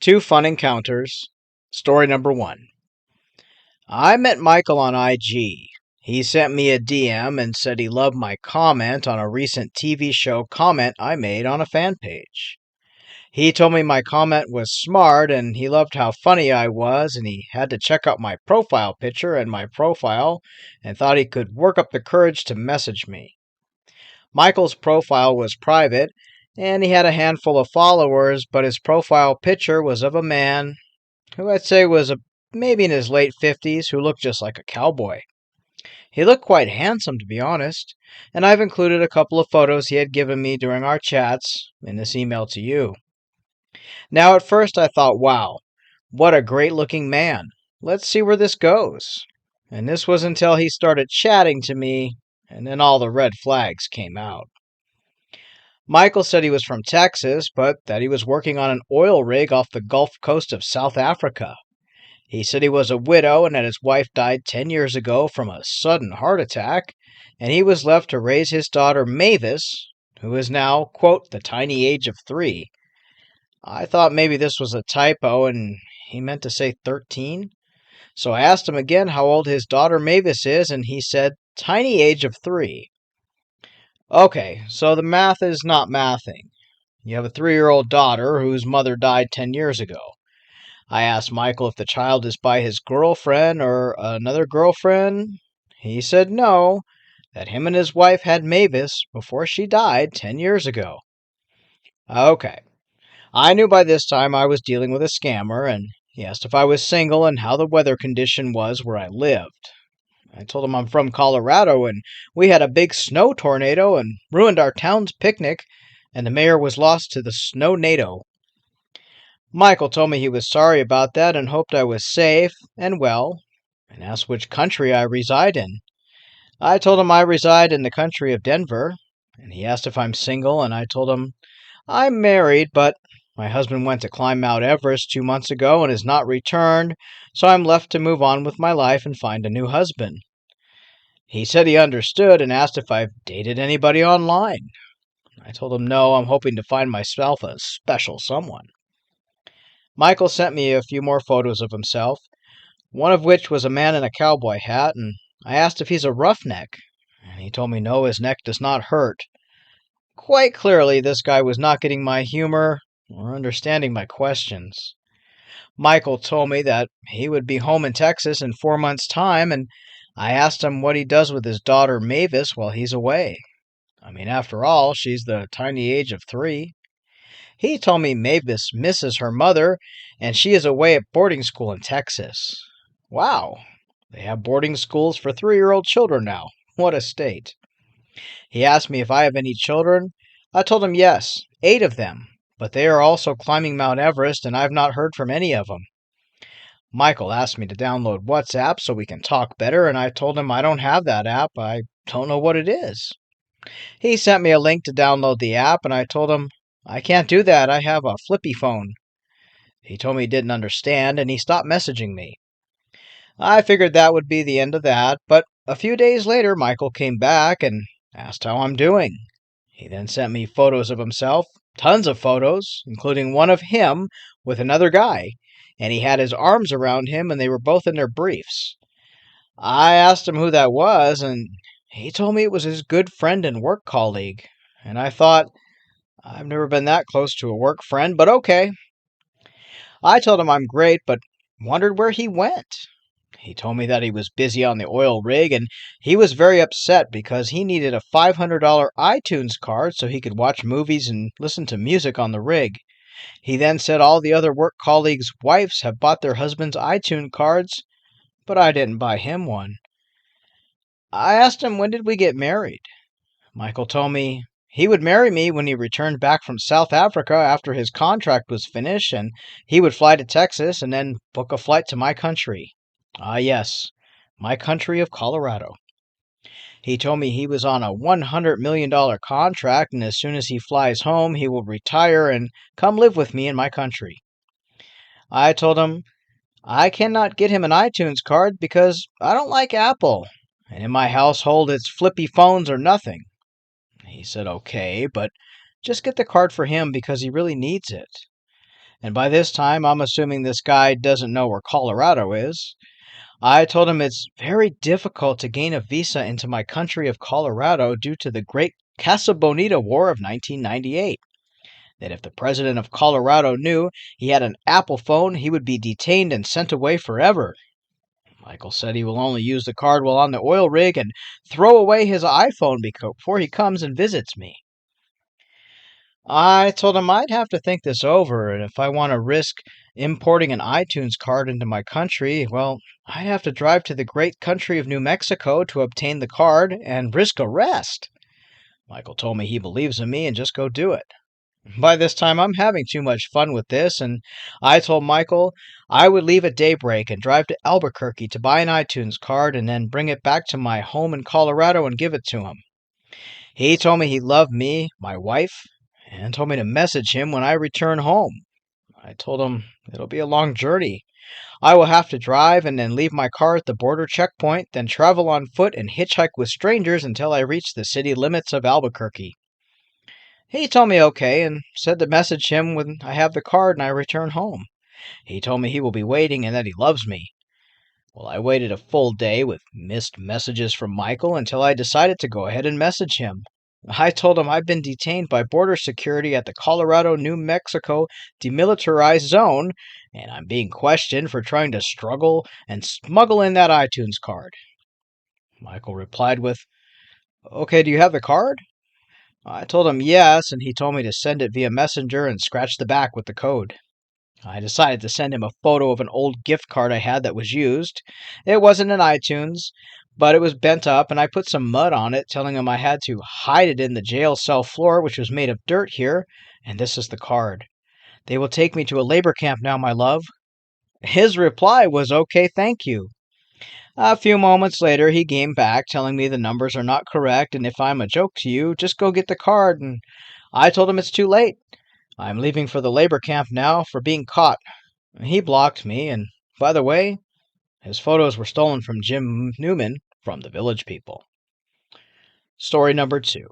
Two fun encounters. Story number one. I met Michael on IG. He sent me a DM and said he loved my comment on a recent TV show comment I made on a fan page. He told me my comment was smart and he loved how funny I was and he had to check out my profile picture and my profile and thought he could work up the courage to message me. Michael's profile was private and he had a handful of followers, but his profile picture was of a man who I'd say was maybe in his late 50s, who looked just like a cowboy. He looked quite handsome, to be honest, and I've included a couple of photos he had given me during our chats in this email to you. Now, at first I thought, wow, what a great looking man. Let's see where this goes. And this was until he started chatting to me, and then all the red flags came out. Michael said he was from Texas, but that he was working on an oil rig off the Gulf Coast of South Africa. He said he was a widow and that his wife died 10 years ago from a sudden heart attack, and he was left to raise his daughter Mavis, who is now, quote, the tiny age of 3. I thought maybe this was a typo and he meant to say 13. So I asked him again how old his daughter Mavis is, and he said tiny age of 3. Okay, so the math is not mathing. You have a 3-year-old daughter whose mother died 10 years ago. I asked Michael if the child is by his girlfriend or another girlfriend. He said no, that him and his wife had Mavis before she died 10 years ago. Okay, I knew by this time I was dealing with a scammer, and he asked if I was single and how the weather condition was where I lived. I told him I'm from Colorado, and we had a big snow tornado and ruined our town's picnic, and the mayor was lost to the snow-nado. Michael told me he was sorry about that and hoped I was safe and well, and asked which country I reside in. I told him I reside in the country of Denver, and he asked if I'm single, and I told him I'm married, but my husband went to climb Mount Everest 2 months ago and has not returned, so I'm left to move on with my life and find a new husband. He said he understood and asked if I've dated anybody online. I told him no, I'm hoping to find myself a special someone. Michael sent me a few more photos of himself, one of which was a man in a cowboy hat, and I asked if he's a roughneck, and he told me no, his neck does not hurt. Quite clearly, this guy was not getting my humor or understanding my questions. Michael told me that he would be home in Texas in 4 months' time, and I asked him what he does with his daughter Mavis while he's away. I mean, after all, she's the tiny age of 3. He told me Mavis misses her mother, and she is away at boarding school in Texas. Wow, they have boarding schools for 3-year-old children now. What a state. He asked me if I have any children. I told him yes, 8 of them, but they are also climbing Mount Everest, and I've not heard from any of them. Michael asked me to download WhatsApp so we can talk better, and I told him I don't have that app. I don't know what it is. He sent me a link to download the app, and I told him I can't do that. I have a flippy phone. He told me he didn't understand, and he stopped messaging me. I figured that would be the end of that, but a few days later Michael came back and asked how I'm doing. He then sent me photos of himself, tons of photos, including one of him with another guy, and he had his arms around him and they were both in their briefs. I asked him who that was, and he told me it was his good friend and work colleague, and I thought, I've never been that close to a work friend, but okay. I told him I'm great, but wondered where he went. He told me that he was busy on the oil rig, and he was very upset because he needed a $500 iTunes card so he could watch movies and listen to music on the rig. He then said all the other work colleagues' wives have bought their husbands' iTunes cards, but I didn't buy him one. I asked him when did we get married. Michael told me he would marry me when he returned back from South Africa after his contract was finished, and he would fly to Texas and then book a flight to my country. Ah, yes, my country of Colorado. He told me he was on a $100 million contract, and as soon as he flies home, he will retire and come live with me in my country. I told him I cannot get him an iTunes card because I don't like Apple, and in my household it's flippy phones or nothing. He said okay, but just get the card for him because he really needs it. and by this time I'm assuming this guy doesn't know where Colorado is. I told him it's very difficult to gain a visa into my country of Colorado due to the Great Casa Bonita War of 1998. That if the president of Colorado knew he had an Apple phone, he would be detained and sent away forever. Michael said he will only use the card while on the oil rig and throw away his iPhone before he comes and visits me. I told him I'd have to think this over, and if I want to risk importing an iTunes card into my country, well, I'd have to drive to the great country of New Mexico to obtain the card and risk arrest. Michael told me he believes in me and just go do it. By this time, I'm having too much fun with this, and I told Michael I would leave at daybreak and drive to Albuquerque to buy an iTunes card and then bring it back to my home in Colorado and give it to him. He told me he loved me, my wife, and told me to message him when I return home. I told him it'll be a long journey. I will have to drive and then leave my car at the border checkpoint, then travel on foot and hitchhike with strangers until I reach the city limits of Albuquerque. He told me okay and said to message him when I have the card and I return home. He told me he will be waiting and that he loves me. Well, I waited a full day with missed messages from Michael until I decided to go ahead and message him. I told him I've been detained by border security at the Colorado-New Mexico demilitarized zone, and I'm being questioned for trying to struggle and smuggle in that iTunes card. Michael replied with, "Okay, do you have the card?" I told him yes, and he told me to send it via Messenger and scratch the back with the code. I decided to send him a photo of an old gift card I had that was used. It wasn't an iTunes, but it was bent up, and I put some mud on it, telling him I had to hide it in the jail cell floor, which was made of dirt here, and this is the card. They will take me to a labor camp now, my love. His reply was, "Okay, thank you." A few moments later, he came back, telling me the numbers are not correct, and if I'm a joke to you, just go get the card, and I told him it's too late. I'm leaving for the labor camp now for being caught. He blocked me, and by the way, his photos were stolen from Jim Newman from the Village People. Story number 2.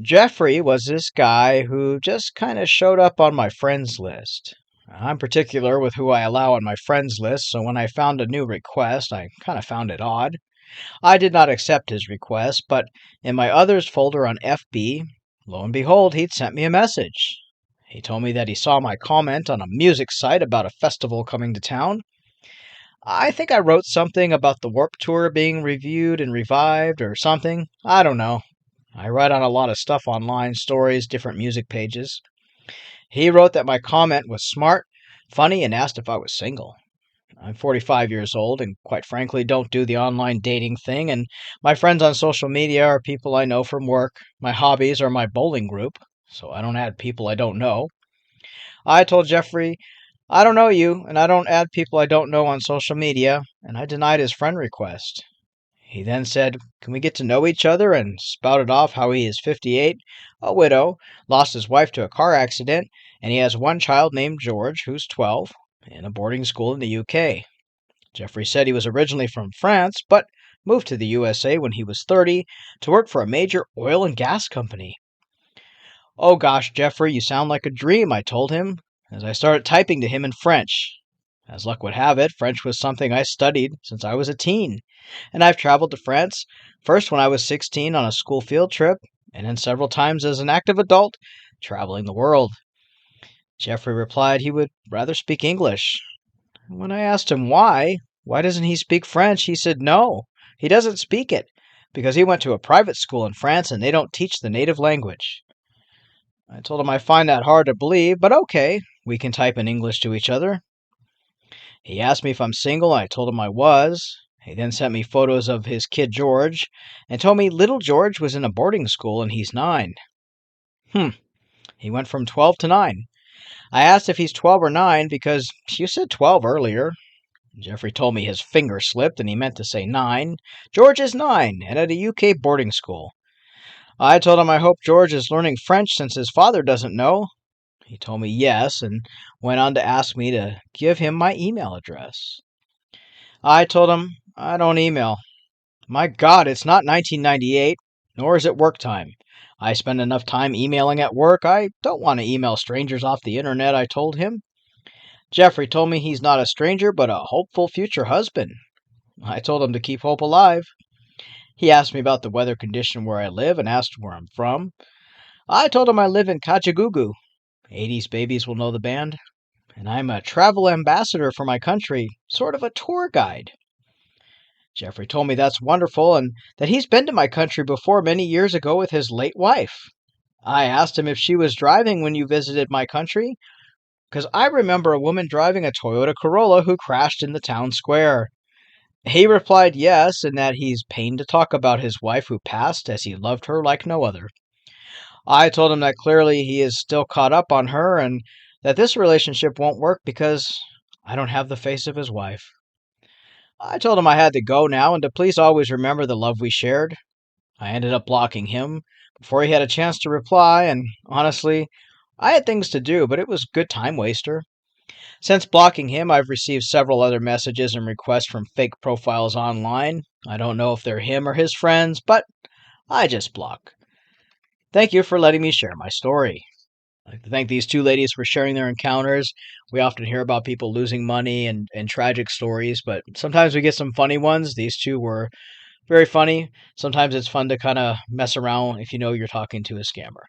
Jeffrey was this guy who just kind of showed up on my friends list. I'm particular with who I allow on my friends list, so when I found a new request, I kind of found it odd. I did not accept his request, but in my others folder on FB, lo and behold, he'd sent me a message. He told me that he saw my comment on a music site about a festival coming to town. I think I wrote something about the Warped Tour being reviewed and revived or something. I don't know. I write on a lot of stuff online, stories, different music pages. He wrote that my comment was smart, funny, and asked if I was single. I'm 45 years old and quite frankly don't do the online dating thing, and my friends on social media are people I know from work. My hobbies are my bowling group, so I don't add people I don't know. I told Jeffrey, I don't know you, and I don't add people I don't know on social media, and I denied his friend request. He then said, "Can we get to know each other?" and spouted off how he is 58, a widow, lost his wife to a car accident, and he has one child named George, who's 12, in a boarding school in the UK. Jeffrey said he was originally from France, but moved to the USA when he was 30 to work for a major oil and gas company. "Oh gosh, Jeffrey, you sound like a dream," I told him, as I started typing to him in French. As luck would have it, French was something I studied since I was a teen, and I've traveled to France, first when I was 16 on a school field trip, and then several times as an active adult, traveling the world. Jeffrey replied he would rather speak English. When I asked him why doesn't he speak French, he said no, he doesn't speak it, because he went to a private school in France and they don't teach the native language. I told him I find that hard to believe, but okay, we can type in English to each other. He asked me if I'm single, and I told him I was. He then sent me photos of his kid George, and told me little George was in a boarding school and he's 9. He went from 12 to 9. I asked if he's 12 or 9 because you said 12 earlier. Jeffrey told me his finger slipped and he meant to say 9. George is 9 and at a UK boarding school. I told him I hope George is learning French since his father doesn't know. He told me yes and went on to ask me to give him my email address. I told him I don't email. My God, it's not 1998, nor is it work time. I spend enough time emailing at work. I don't want to email strangers off the internet, I told him. Jeffrey told me he's not a stranger, but a hopeful future husband. I told him to keep hope alive. He asked me about the weather condition where I live and asked where I'm from. I told him I live in Kajagoogoo. 80s babies will know the band. And I'm a travel ambassador for my country, sort of a tour guide. Jeffrey told me that's wonderful and that he's been to my country before many years ago with his late wife. I asked him if she was driving when you visited my country, because I remember a woman driving a Toyota Corolla who crashed in the town square. He replied yes, and that he's pained to talk about his wife who passed as he loved her like no other. I told him that clearly he is still caught up on her and that this relationship won't work because I don't have the face of his wife. I told him I had to go now and to please always remember the love we shared. I ended up blocking him before he had a chance to reply, and honestly, I had things to do, but it was a good time waster. Since blocking him, I've received several other messages and requests from fake profiles online. I don't know if they're him or his friends, but I just block. Thank you for letting me share my story. I'd like to thank these two ladies for sharing their encounters. We often hear about people losing money and tragic stories, but sometimes we get some funny ones. These two were very funny. Sometimes it's fun to kind of mess around if you know you're talking to a scammer.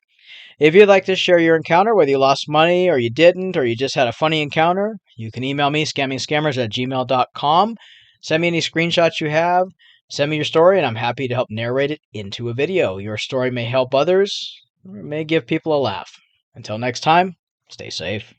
If you'd like to share your encounter, whether you lost money or you didn't, or you just had a funny encounter, you can email me, scammingscammers@gmail.com. Send me any screenshots you have. Send me your story, and I'm happy to help narrate it into a video. Your story may help others, or it may give people a laugh. Until next time, stay safe.